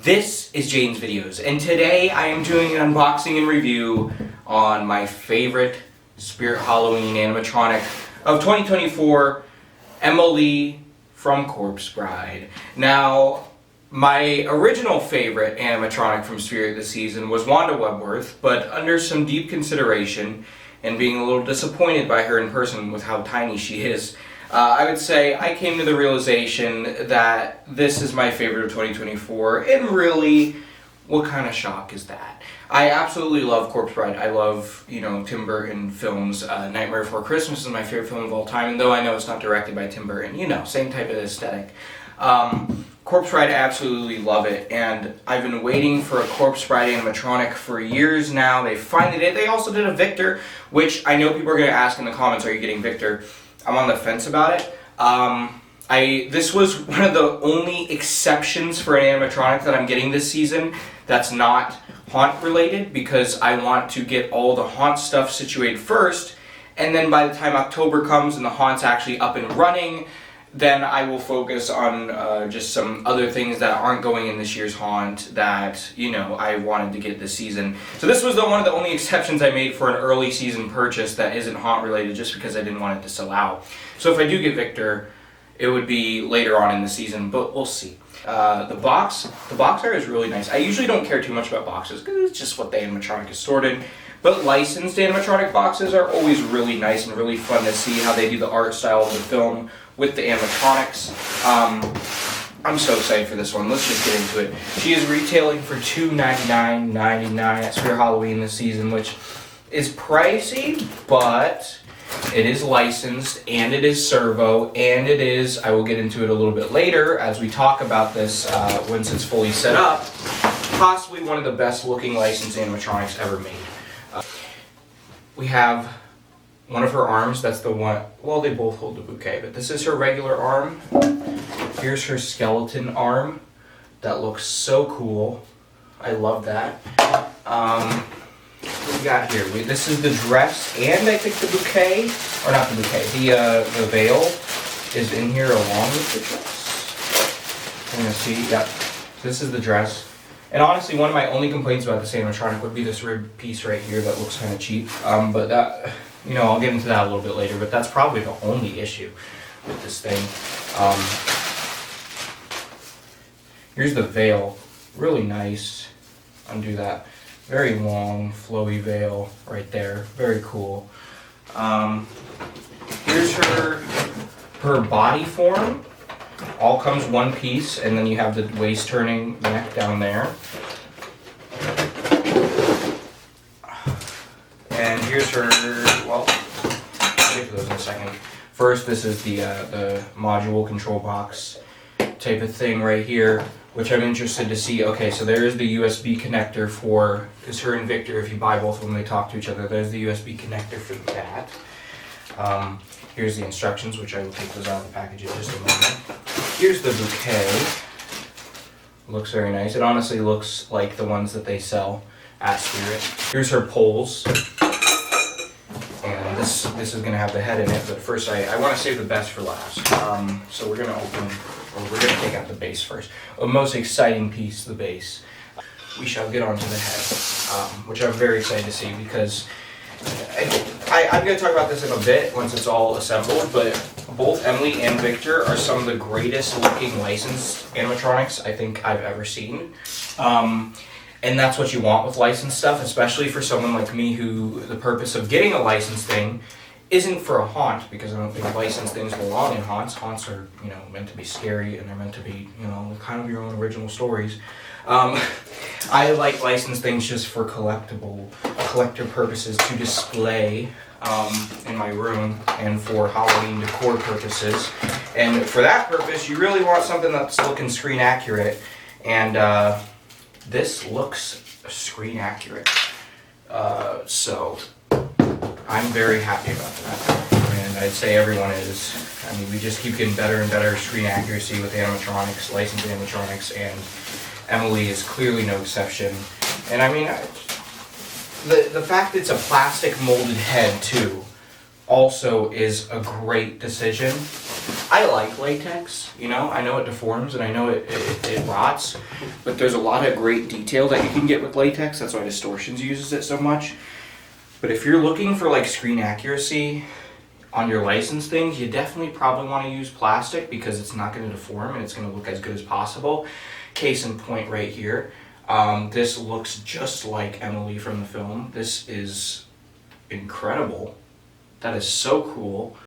This is Jane's Videos, and today I am doing an unboxing and review on my favorite Spirit Halloween animatronic of 2024, Emily from Corpse Bride. Now, my original favorite animatronic from Spirit this season was Wanda Webworth, but under some deep consideration and being a little disappointed by her in person with how tiny she is, I would say I came to the realization that this is my favorite of 2024, and really, what kind of shock is that? I absolutely love Corpse Bride. I love, Tim Burton films. Nightmare Before Christmas is my favorite film of all time, and though I know it's not directed by Tim Burton, same type of aesthetic. Corpse Bride, I absolutely love it, and I've been waiting for a Corpse Bride animatronic for years now. They finally did. They also did a Victor, which I know people are going to ask in the comments, are you getting Victor? I'm on the fence about it. This was one of the only exceptions for an animatronic that I'm getting this season that's not haunt related, because I want to get all the haunt stuff situated first, and then by the time October comes and the haunt's actually up and running, then I will focus on just some other things that aren't going in this year's haunt that, I wanted to get this season. So this was one of the only exceptions I made for an early season purchase that isn't haunt related, just because I didn't want it to sell out. So if I do get Victor, it would be later on in the season, but we'll see. The box art is really nice. I usually don't care too much about boxes because it's just what the animatronic is stored in. But licensed animatronic boxes are always really nice and really fun to see how they do the art style of the film with the animatronics. I'm so excited for this one. Let's just get into it. She is retailing for $299.99 at Spirit Halloween this season, which is pricey, but it is licensed, and it is servo, and it is, I will get into it a little bit later as we talk about this once it's fully set up, possibly one of the best looking licensed animatronics ever made. We have one of her arms, that's the one, well, they both hold the bouquet, but this is her regular arm. Here's her skeleton arm. That looks so cool. I love that. What we got here? This is the dress, and I think the bouquet, or not the bouquet, the veil is in here along with the dress. I'm gonna see, yeah, this is the dress. And honestly, one of my only complaints about this animatronic would be this rib piece right here that looks kind of cheap. But that, I'll get into that a little bit later, but that's probably the only issue with this thing. Here's the veil, really nice. Undo that. Very long, flowy veil right there. Very cool. Here's her body form. All comes one piece, and then you have the waist turning neck down there. And here's her, well, I'll get to those in a second. First, this is the module control box type of thing right here, which I'm interested to see. Okay, so there is the USB connector for, because her and Victor, if you buy both of them, they talk to each other. There's the USB connector for that. Here's the instructions, which I will take those out of the package in just a moment. Here's the bouquet. Looks very nice. It honestly looks like the ones that they sell at Spirit. Here's her poles. And this is going to have the head in it, but first I want to save the best for last. So we're going to take out the base first. The most exciting piece, the base. We shall get onto the head, which I'm very excited to see, because I'm going to talk about this in a bit once it's all assembled, but both Emily and Victor are some of the greatest looking licensed animatronics I think I've ever seen. And that's what you want with licensed stuff, especially for someone like me who the purpose of getting a licensed thing isn't for a haunt, because I don't think licensed things belong in haunts. Haunts are, meant to be scary, and they're meant to be, kind of your own original stories. I like licensed things just for collector purposes to display in my room, and for Halloween decor purposes. And for that purpose, you really want something that's looking screen accurate, and this looks screen accurate. So I'm very happy about that, and I'd say everyone is. I mean, we just keep getting better and better screen accuracy with animatronics, licensed animatronics, and Emily is clearly no exception. And I mean, the fact that it's a plastic molded head too also is a great decision. I like latex, you know? I know it deforms and I know it rots, but there's a lot of great detail that you can get with latex. That's why Distortions uses it so much. But if you're looking for like screen accuracy on your licensed things, you definitely probably want to use plastic because it's not going to deform and it's going to look as good as possible. Case in point right here. This looks just like Emily from the film. This is incredible. That is so cool.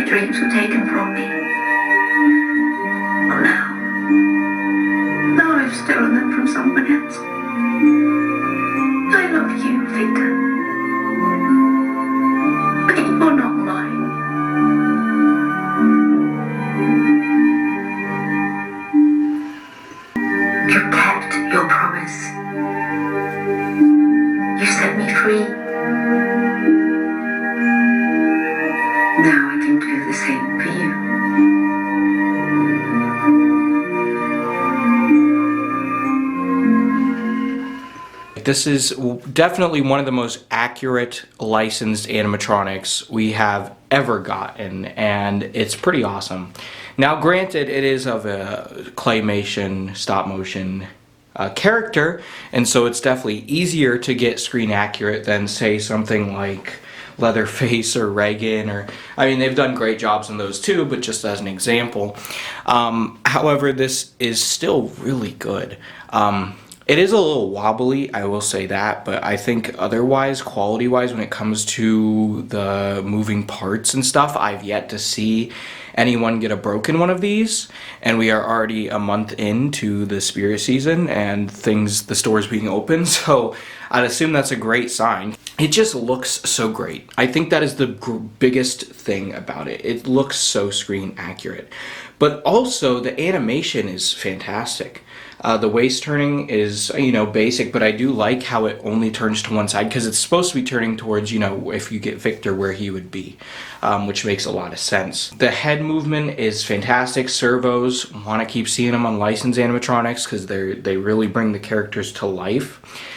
Dreams were taken from me. Oh, now I've stolen them from someone else. I love you, Victor. But you're not mine. You kept your promise. You set me free. Now I can do the same for you. This is definitely one of the most accurate licensed animatronics we have ever gotten, and it's pretty awesome. Now granted, it is of a claymation, stop motion character, and so it's definitely easier to get screen accurate than say something like Leatherface or Reagan, or I mean they've done great jobs in those too, but just as an example. However, this is still really good. It is a little wobbly, I will say that, but I think otherwise, quality-wise, when it comes to the moving parts and stuff, I've yet to see anyone get a broken one of these, and we are already a month into the Spirit season and the stores being open, so I'd assume that's a great sign. It just looks so great. I think that is the biggest thing about it. It looks so screen accurate. But also, the animation is fantastic. The waist turning is, you know, basic, but I do like how it only turns to one side because it's supposed to be turning towards, you know, if you get Victor where he would be, which makes a lot of sense. The head movement is fantastic. Servos, want to keep seeing them on licensed animatronics because they really bring the characters to life.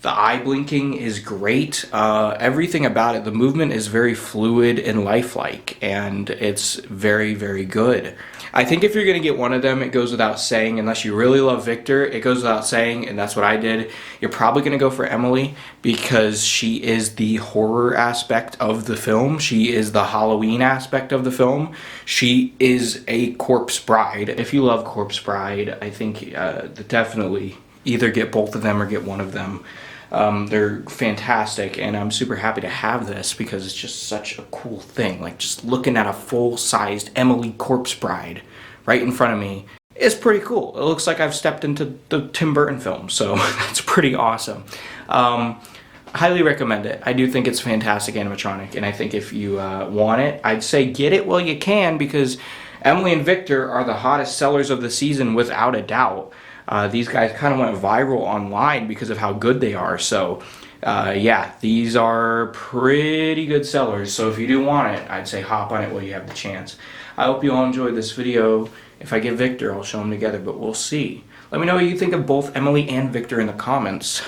The eye blinking is great. Everything about it, the movement is very fluid and lifelike, and it's very, very good. I think if you're going to get one of them, it goes without saying, unless you really love Victor, it goes without saying, and that's what I did. You're probably going to go for Emily because she is the horror aspect of the film. She is the Halloween aspect of the film. She is a corpse bride. If you love Corpse Bride, I think definitely either get both of them or get one of them. They're fantastic, and I'm super happy to have this because it's just such a cool thing. Like, just looking at a full-sized Emily Corpse Bride right in front of me is pretty cool. It looks like I've stepped into the Tim Burton film, so that's pretty awesome. Highly recommend it. I do think it's fantastic animatronic, and I think if you want it, I'd say get it while you can because Emily and Victor are the hottest sellers of the season without a doubt. These guys kind of went viral online because of how good they are. So, yeah, these are pretty good sellers. So if you do want it, I'd say hop on it while you have the chance. I hope you all enjoyed this video. If I get Victor, I'll show them together, but we'll see. Let me know what you think of both Emily and Victor in the comments.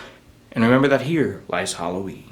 And remember that here lies Halloween.